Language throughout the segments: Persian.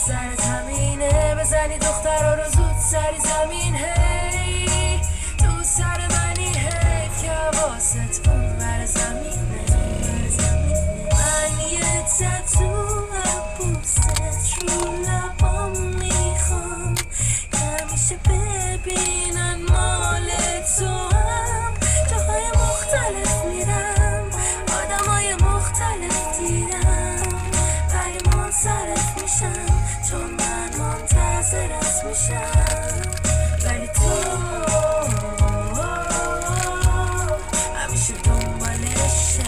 سر زمینه بزنی دخترها رو زود سری زمین هی تو سر منی حیف که حواست اون بر زمینه من یه تتو پوستت رو لبام میخوام که همیشه ببینن مال تو هم جاهای مختلف میرم آدمای مختلف دیدم ولی منصرف میشم چون من منتظرت میشم ولی تو همیشه دنبالشم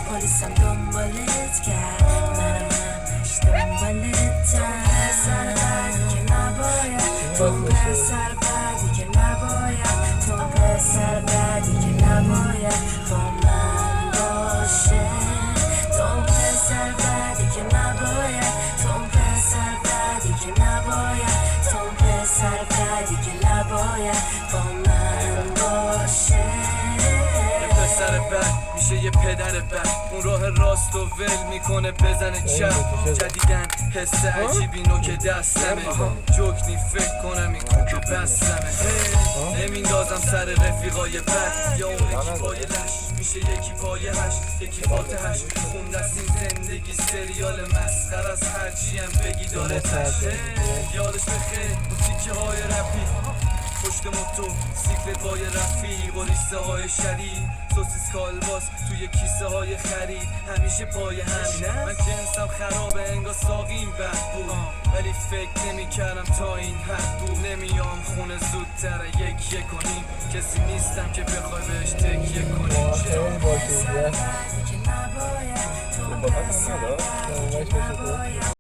پلیسم دنبالت کرد منم همش دنبالتم پسر بعدی که نباید تو پسر بعدی که نباید تو پسر بعدی که نباید با من باشه تو پسر بعدی که نباید تو پسر بعدی که نباید تو پسر بعدی که نباید با من باشه پسر بد میشه یه پدر بد اون راه راست و ول میکنه بزنه چپ جدیدن حس عجیبی نوک دستمه جوکنی فکر کنم این کوک بستمه نمیندازم سر رفیقای بد یا اون یکی پای لش میشه یکی پای هش یکی فاتحش اون دستین زندگی سریال مسخر از هرچی هم بگی داره تش یادش بخیر اون تیکه های رپی پشت موتو سیکلت های رفیق و ریسته های شدید سوسیس کالباس توی کیسه های خرید همیشه پای همینم من جنسم خرابه انگار ساقیم بد بود ولی فکر نمی کردم تا این حد بود نمیام خونه زودتر یک کنیم کسی نیستم که بخوای بهش تکیه کنیم پسر بعدی که نباید تو پسر بعدی که نباید